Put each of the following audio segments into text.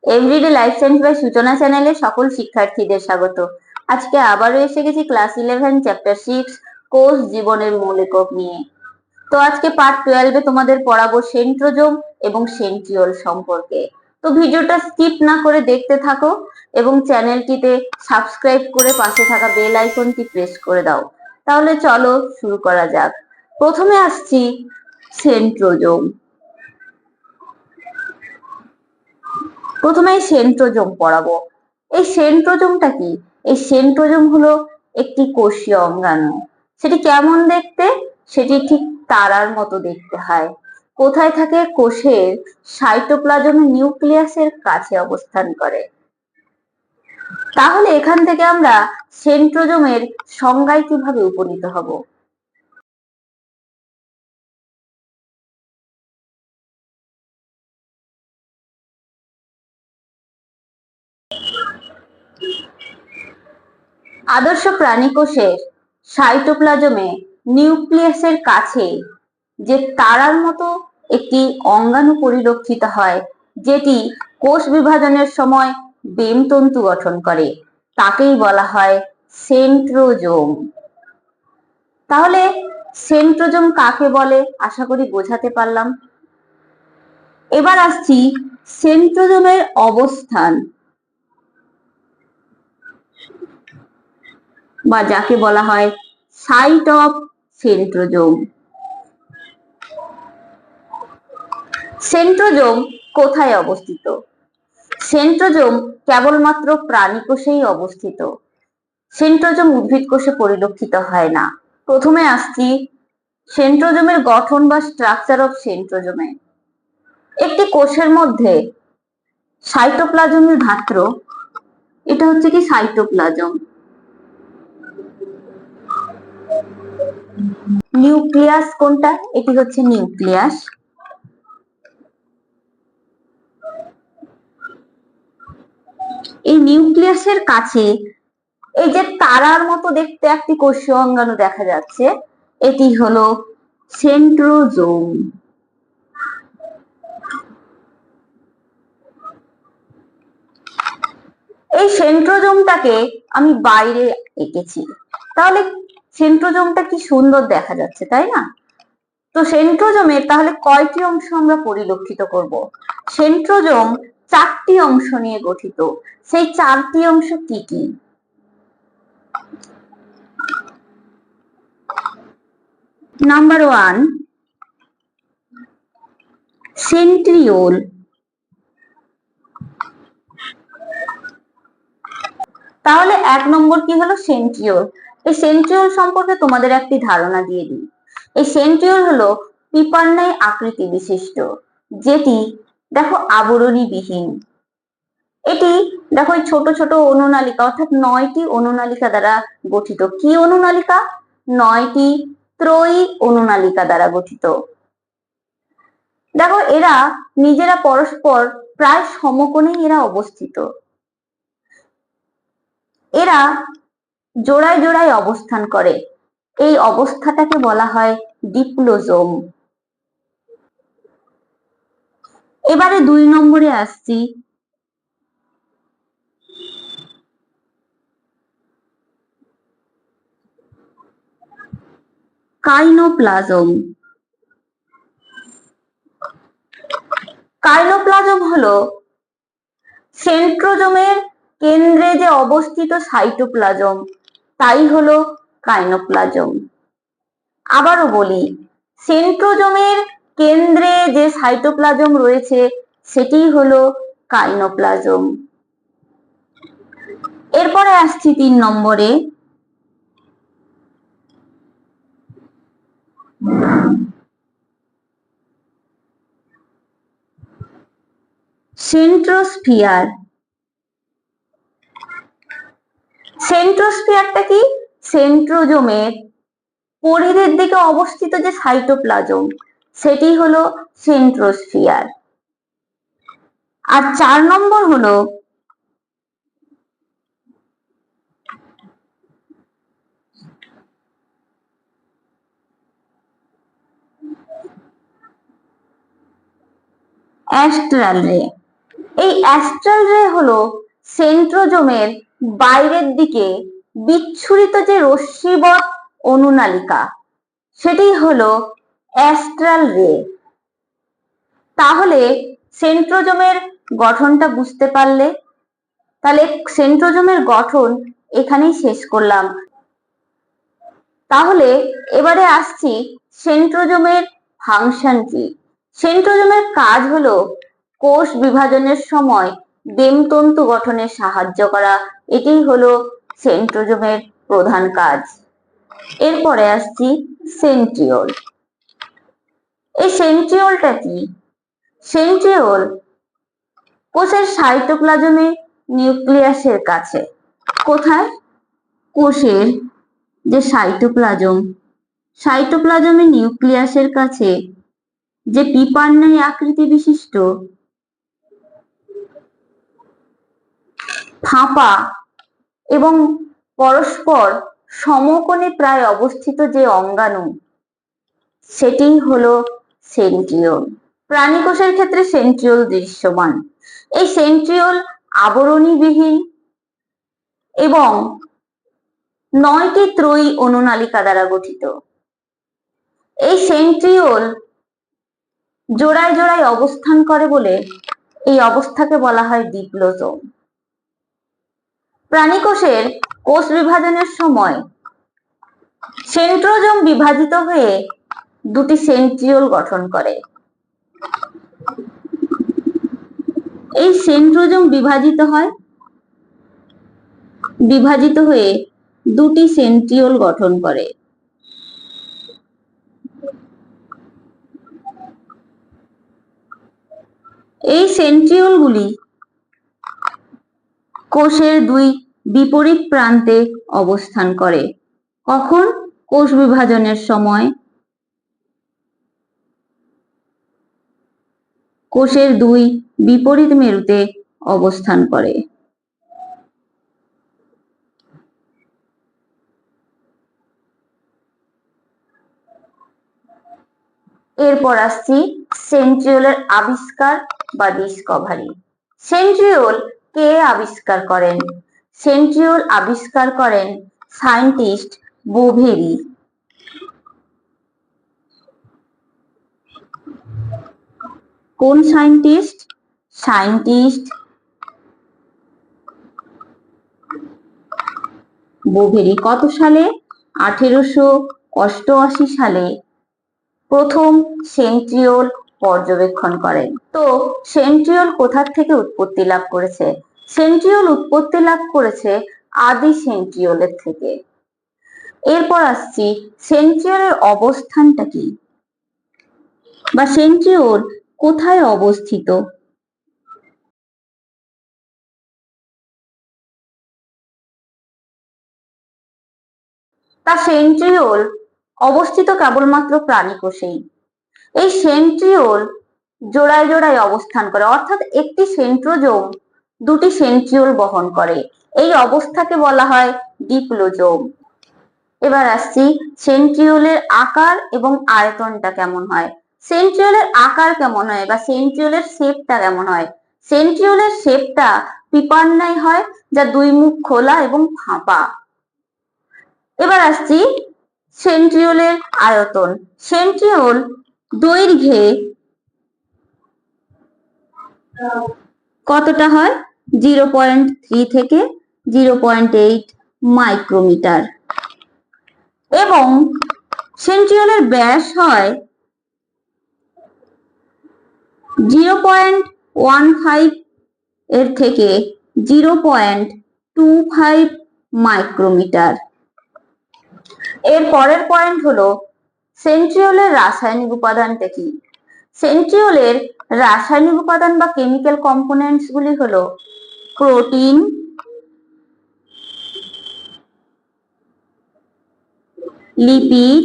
Everyday life science by সূচনা চ্যানেলে সকল শিক্ষার্থীদের স্বাগত। আজকে আবারও এসে গেছি ক্লাস 11 চ্যাপ্টার 6 কোষ জীবনের মূল একক নিয়ে। তো আজকে পার্ট 12 এ তোমাদের পড়াবো সেন্ট্রোজোম এবং সেন্ট্রিওল সম্পর্কে। তো ভিডিওটা স্কিপ না করে দেখতে থাকো এবং চ্যানেলটিতে সাবস্ক্রাইব করে পাশে থাকা বেল আইকনটি প্রেস করে দাও। তাহলে চলো শুরু করা যাক। প্রথমে আসছি সেন্ট্রোজোম। প্রথমে সেন্ট্রোজোম পড়াবো। এই সেন্ট্রোজোমটা কি? এই সেন্ট্রোজোম হলো একটি কোষীয় অঙ্গাণু। সেটি কেমন দেখতে? সেটি ঠিক তারার মতো দেখতে হয়। কোথায় থাকে? কোষের সাইটোপ্লাজম নিউক্লিয়াসের কাছে অবস্থান করে। তাহলে এখান থেকে আমরা সেন্ট্রোজোমের সংজ্ঞায় কিভাবে উপনীত হব? আদর্শ প্রাণী কোষের সাইটোপ্লাজমে নিউক্লিয়াসের কাছে যে তারার মতো একটি অঙ্গাণু পরিলক্ষিত হয়, যেটি কোষ বিভাজনের সময় বেমতন্তু গঠন করে, তাকেই বলা হয় সেন্ট্রোজোম। তাহলে সেন্ট্রোজোম কাকে বলে আশা করি বোঝাতে পারলাম। এবার আসছি সেন্ট্রোজোমের অবস্থান, বা যাকে বলা হয় সাইট অফ সেন্ট্রোজোম। সেন্ট্রোজোম কোথায় অবস্থিত? সেন্ট্রোজোম কেবলমাত্র প্রাণী কোষেই অবস্থিত। সেন্ট্রোজোম উদ্ভিদ কোষে পরিলক্ষিত হয় না। প্রথমে আসছি সেন্ট্রোজোমের গঠন বা স্ট্রাকচার অফ সেন্ট্রোজোমে। একটি কোষের মধ্যে সাইটোপ্লাজমের ধাত্র, এটা হচ্ছে কি সাইটোপ্লাজম। নিউক্লিয়াস কোনটা? এটি হচ্ছে নিউক্লিয়াস। এই নিউক্লিয়াসের কাছে এই যে তারার মতো দেখতে একটি কোষীয় অঙ্গাণু দেখা যাচ্ছে, এটি হলো সেন্ট্রোজোম। এই সেন্ট্রোজোমটাকে আমি বাইরে এঁকেছি, তাহলে সেন্ট্রোজোমটা কি সুন্দর দেখা যাচ্ছে, তাই না? তো সেন্ট্রোজোমের তাহলে কয়টি অংশ আমরা পরিলক্ষিত করব? সেন্ট্রোজোম 4টি অংশ নিয়ে গঠিত। সেই 4টি অংশ কি কি? Number 1 centriole. তাহলে 1 নম্বর কি হলো? সেন্ট্রিওল। এই সেন্ট্রিওল সম্পর্কে তোমাদের একটি ধারণা দিয়ে দিই। এই সেন্ট্রিওল হলো পিপার ন্যায় আকৃতি বিশিষ্ট, যেটি দেখো আবরণী বিহীন। এটি দেখো ছোট ছোট অনুনালিকা অর্থাৎ 9টি অনুনালিকা দ্বারা গঠিত। কি অনুনালিকা? 9টি ত্রয়ী অনুনালিকা দ্বারা গঠিত। দেখো এরা নিজেরা পরস্পর প্রায় সমকোণে এরা অবস্থিত। এরা জোড়ায় জোড়ায় অবস্থান করে। এই অবস্থাটাকে বলা হয় ডিপ্লোজোম। এবারে 2 নম্বরে আসছি। কাইনোপ্লাজম। কাইনোপ্লাজম হলো সেন্ট্রোজোমের কেন্দ্রে যে অবস্থিত সাইটোপ্লাজম, তাই হলো কাইনোপ্লাজম। আবারও বলি, সেন্ট্রোজোমের কেন্দ্রে যে সাইটোপ্লাজম রয়েছে সেটিই হলো কাইনোপ্লাজম। এরপরে আসছি 3 নম্বরে। সেন্ট্রোস্ফিয়ার। সেন্ট্রোস্ফিয়ারটা কি? সেন্ট্রোজোমের পরিধির দিকে অবস্থিত যে সাইটোপ্লাজম, সেটি হলো সেন্ট্রোস্ফিয়ার। আর 4 নম্বর হলো অ্যাস্ট্রাল রে। এই অ্যাস্ট্রাল রে হলো সেন্ট্রোজোমের বাইরের দিকে বিচ্ছুরিত যে রশ্মিবৎ অনুনালিকা, সেটি হলো অ্যাস্ট্রাল রে। তাহলে সেন্ট্রোজোমের গঠনটা বুঝতে পারলে? তাহলে সেন্ট্রোজোমের গঠন এখানেই শেষ করলাম। তাহলে এবারে আসছি সেন্ট্রোজোমের ফাংশন কি। সেন্ট্রোজোমের কাজ হলো কোষ বিভাজনের সময় দেমতন্তু গঠনে সাহায্য করা। এটি হলো সেন্ট্রোজোমের প্রধান কাজ। এরপরে আসছি সেন্ট্রিওল। এই সেন্ট্রিওলটা কি? সেন্ট্রিওল কোষের সাইটোপ্লাজমে নিউক্লিয়াসের কাছে। কোথায়? কোষের যে সাইটোপ্লাজমে নিউক্লিয়াসের কাছে যে পিপান্নাই আকৃতি বিশিষ্ট ফাঁপা এবং পরস্পর সমকোণে প্রায় অবস্থিত যে অঙ্গাণু, সেটি হলো সেন্ট্রিওল। প্রাণী কোষের ক্ষেত্রে সেন্ট্রিওল দৃশ্যমান। এই সেন্ট্রিওল আবরণীবিহীন এবং 9টি ত্রয়ী অনুনালিকা দ্বারা গঠিত। এই সেন্ট্রিওল জোড়ায় জোড়ায় অবস্থান করে বলে এই অবস্থাকে বলা হয় ডিপ্লোজোম। প্রাণী কোষের কোষ বিভাজনের সময় সেন্ট্রোজোম বিভাজিত হয়ে দুটি সেন্ট্রিওল গঠন করে। এই সেন্ট্রোজোম বিভাজিত হয়ে দুটি সেন্ট্রিওল গঠন করে। এই সেন্ট্রিওলগুলি কোষের দুই বিপরীত প্রান্তে অবস্থান করে। কখন? কোষ বিভাজনের সময় কোষের দুই বিপরীত মেরুতে অবস্থান করে। এরপর আসছি সেন্ট্রিওলের আবিষ্কার বা ডিসকভারি। সেন্ট্রিওল কে আবিষ্কার করেন? সেন্ট্রিওল আবিষ্কার করেন সায়েন্টিস্ট বোভেরি। কোন সায়েন্টিস্ট? Scientist Boveri. কত সালে? 1888 সালে প্রথম সেন্ট্রিওল পর্যবেক্ষণ করেন। তো সেন্ট্রিওল কোথা থেকে উৎপত্তি লাভ করেছে? সেন্ট্রিওল উৎপত্তি লাভ করেছে আদি সেন্ট্রিওলের থেকে। এরপর আসছি সেন্ট্রিওলের অবস্থানটা কি, বা সেন্ট্রিওল কোথায় অবস্থিত? তা সেন্ট্রিওল অবস্থিত কেবলমাত্র প্রাণী কোষেই। এই সেন্ট্রিওল জোড়ায় জোড়ায় অবস্থান করে, অর্থাৎ একটি সেন্ট্রোজোম দুটি সেন্ট্রিওল বহন করে। এই অবস্থাকে বলা হয় ডিপ্লোজোম। এবার আসছি সেন্ট্রিওলের আকার এবং আয়তনটা কেমন হয়। সেন্ট্রিওলের আকার কেমন হয় বা সেন্ট্রিওলের শেপটা কেমন হয়? সেন্ট্রিওলের শেপটা পিপান্নাই হয়, যা দুই মুখ খোলা এবং ফাঁপা। এবার আসছি সেন্ট্রিওলের আয়তন। সেন্ট্রিওল দৈর্ঘ্যে কতটা হয়? 0.3 থেকে 0.8 মাইক্রোমিটার। এবং সেন্ট্রিওলের ব্যাস হয় 0.15 এর থেকে 0.25 মাইক্রোমিটার। এর পরের পয়েন্ট হলো সেন্ট্রিওলের রাসায়নিক উপাদানটা কি। সেন্ট্রিওলের রাসায়নিক উপাদান বা কেমিক্যাল কম্পোনেন্টস গুলি হলো প্রোটিন, লিপিড,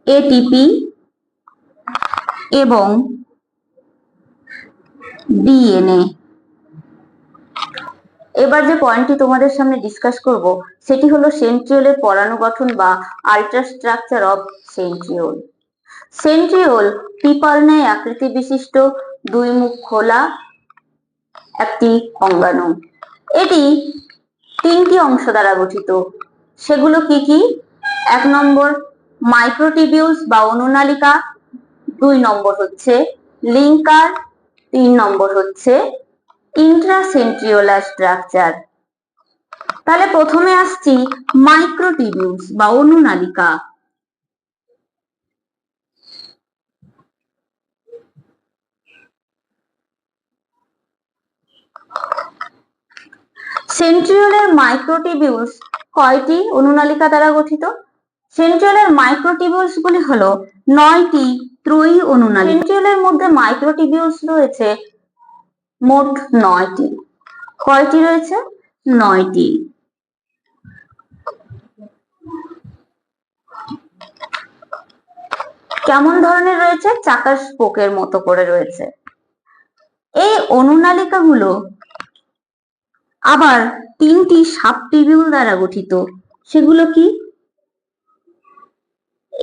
এটিপি এবং ডিএনএ। এবার যে পয়েন্টটি তোমাদের সামনে ডিসকাস করব সেটি হলো সেন্ট্রিওলের পরাণু গঠন বা আল্ট্রাস্ট্রাকচার অফ সেন্ট্রিওল। সেন্ট্রিওল পিপার ন্যায় আকৃতি বিশিষ্ট দুই মুখ খোলা একটি অঙ্গাণু। এটি তিনটি অংশ দ্বারা গঠিত। সেগুলো কি কি? 1 নম্বর মাইক্রোটিবিউলস বা অনুনালিকা, 2 নম্বর হচ্ছে লিঙ্কার, 3 নম্বর হচ্ছে ইন্ট্রাসেন্ট্রিওলার স্ট্রাকচার। তাহলে প্রথমে আসছি মাইক্রোটিবিউলস বা অনুনালিকা। সেন্ট্রিওলের মাইক্রোটিবিউলস কয়টি অনুনালিকা দ্বারা গঠিত? সেন্ট্রিওলের মাইক্রোটিবিউলস গুলি হলো 9টি ত্রয়ী অনুনালিকা। সেন্ট্রিওলের মধ্যে মাইক্রোটিবিউলস রয়েছে মোট 9টি। কয়টি রয়েছে? 9টি। কেমন ধরনের রয়েছে? চাকার স্পোকের মতো করে রয়েছে। এই অনুনালিকাগুলো আবার 3টি সাবটিবিউল দ্বারা গঠিত। সেগুলো কি?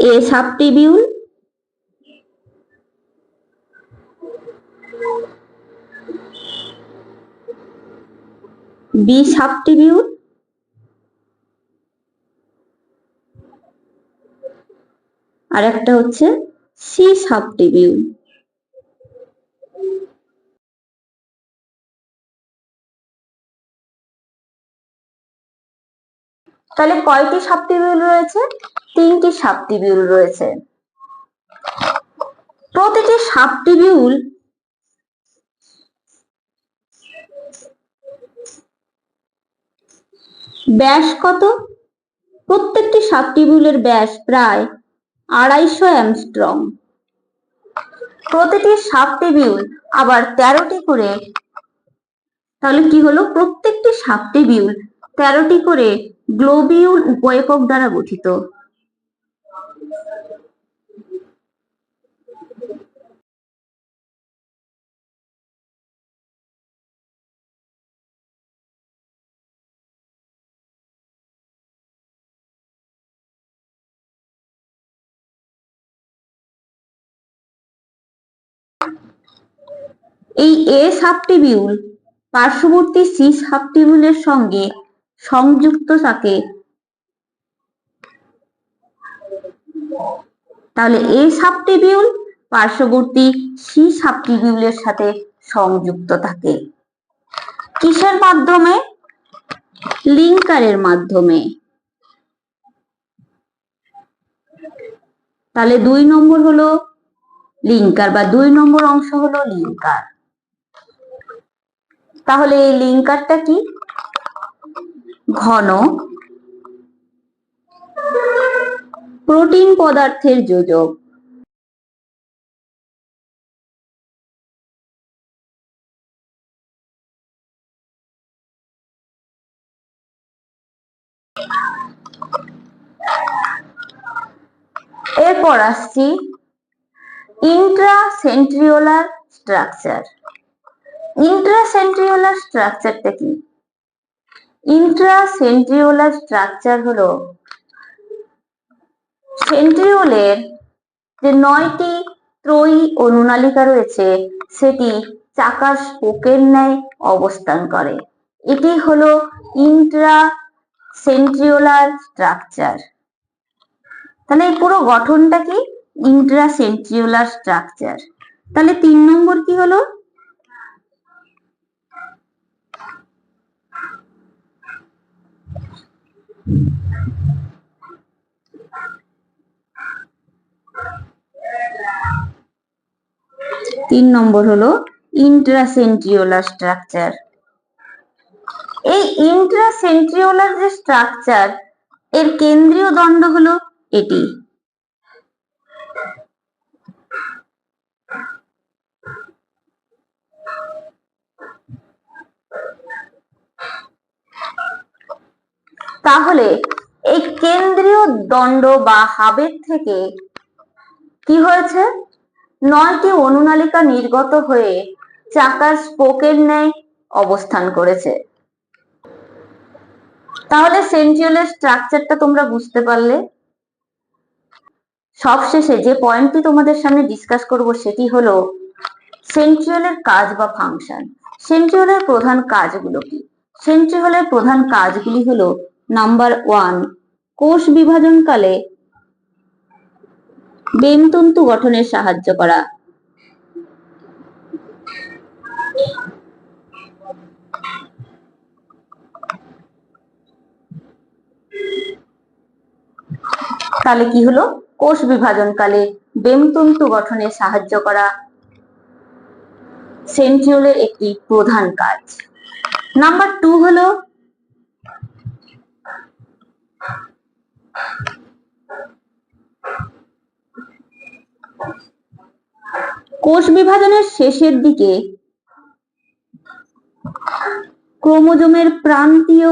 এ সাবটিবিউল, বি সাবটিবিউল, আর একটা হচ্ছে সি সাবটিবিউল। তাহলে কয়টি সাবটিবিউল রয়েছে? 3টি সাবটিবিউল রয়েছে। প্রতিটি সাবটিবিউল ব্যাস কত? প্রত্যেকটি সাবটিবিউলের ব্যাস প্রায় 250 অ্যাংস্ট্রম। প্রতিটি সাবটিবিউল আবার 13টি করে, তাহলে কি হলো? প্রত্যেকটি সাবটিবিউল 13টি করে গ্লোবিউল উপএকক দ্বারা গঠিত। এই এ সাবটিবিউল পার্শ্ববর্তী সি সাবটিবিউলের সঙ্গে সংযুক্ত থাকে। তাহলে এ সাবটিবিউল পার্শ্ববর্তী সি সাবটিবিউলের সাথে সংযুক্ত থাকে কিসের মাধ্যমে? লিঙ্কারের মাধ্যমে। তাহলে 2 নম্বর হলো লিঙ্কার বা 2 নম্বর অংশ হলো লিঙ্কার। তাহলে এই লিঙ্কারটা কি? ঘন প্রোটিন পদার্থের যোজক। এরপর আসছি ইন্ট্রাসেন্ট্রিওলার স্ট্রাকচার। ইন্ট্রাসেন্ট্রিওলার স্ট্রাকচারটা কি? ইন্ট্রাসেন্ট্রিওলার স্ট্রাকচার হলো সেন্ট্রিওলের যে 9টি ত্রয়ী অনুনালিকা রয়েছে সেটি চাকার স্পোকের ন্যায় অবস্থান করে। এটি হলো ইন্ট্রাসেন্ট্রিওলার স্ট্রাকচার। তাহলে এই পুরো গঠনটা কি? ইন্ট্রাসেন্ট্রিওলার স্ট্রাকচার। তাহলে 3 নম্বর কি হলো? তিন নম্বর হলো ইন্ট্রাসেন্ট্রিওলার স্ট্রাকচার। এই ইন্ট্রাসেন্ট্রিওলার যে স্ট্রাকচার, এর কেন্দ্রীয় দণ্ড হলো এটি। তাহলে এই কেন্দ্রীয় দণ্ড বা হাবের থেকে কি হয়েছে? 9টি অনুনালিকা নির্গত হয়ে চাকার স্পোকের ন্যায় অবস্থান করেছে। তাহলে সেন্ট্রিওলের স্ট্রাকচারটা তোমরা বুঝতে পারলে। সবশেষে যে পয়েন্টটি তোমাদের সামনে ডিসকাস করব সেটি হলো সেন্ট্রিওলের কাজ বা ফাংশন। সেন্ট্রিওলের প্রধান কাজগুলো কি? সেন্ট্রিওলের প্রধান কাজগুলি হলো নাম্বার 1, কোষ বিভাজনকালে বেমতন্তু গঠনে সাহায্য করা। তাহলে কি হলো? কোষ বিভাজনকালে বেমতন্তু গঠনে সাহায্য করা সেন্ট্রিওলের একটি প্রধান কাজ। নাম্বার 2 হলো কোষ বিভাজনের শেষের দিকে ক্রোমোজোমের প্রান্তীয়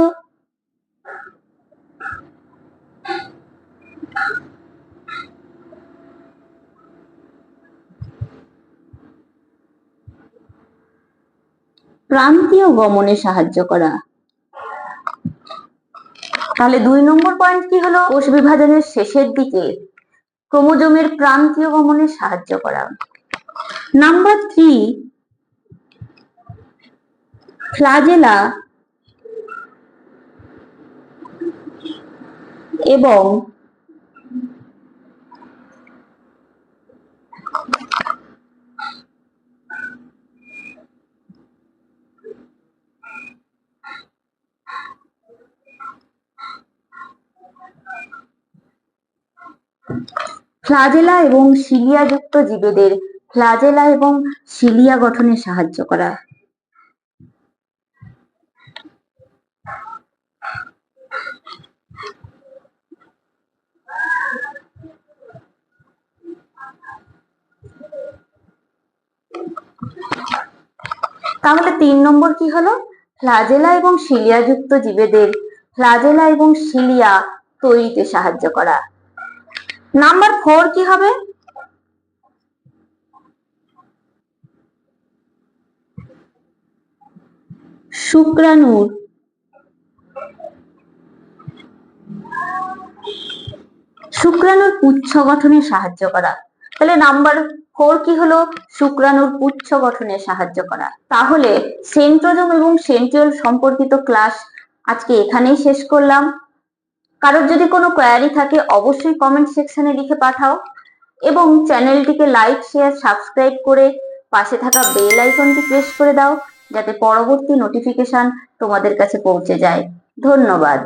গমনে সাহায্য করা। তাহলে 2 নম্বর পয়েন্ট কি হলো? কোষ বিভাজনের শেষের দিকে ক্রোমোজোমের প্রান্তীয় গমনে সাহায্য করা। নাম্বার 3, ফ্লাজেলা এবং সিলিয়া যুক্ত জীবেদের ফ্লাজেলা এবং সিলিয়া গঠনে সাহায্য করা। তাহলে 3 নম্বর কি হলো? ফ্লাজেলা এবং সিলিয়া যুক্ত জীবেদের ফ্লাজেলা এবং সিলিয়া তৈরিতে সাহায্য করা। নাম্বার 4 কি হবে? শুক্রাণুর পুচ্ছ গঠনে সাহায্য করা। তাহলে নাম্বার 4 কি হলো? শুক্রাণুর পুচ্ছ গঠনে সাহায্য করা। তাহলে সেন্ট্রোজোম এবং সেন্ট্রিওল সম্পর্কিত ক্লাস আজকে এখানেই শেষ করলাম। কারোর যদি কোনো কোয়ারি থাকে অবশ্যই কমেন্ট সেকশনে লিখে পাঠাও এবং চ্যানেলটিকে লাইক, শেয়ার, সাবস্ক্রাইব করে পাশে থাকা বেল আইকনটি প্রেস করে দাও যাতে পরবর্তী নোটিফিকেশন তোমাদের কাছে পৌঁছে যায়। ধন্যবাদ।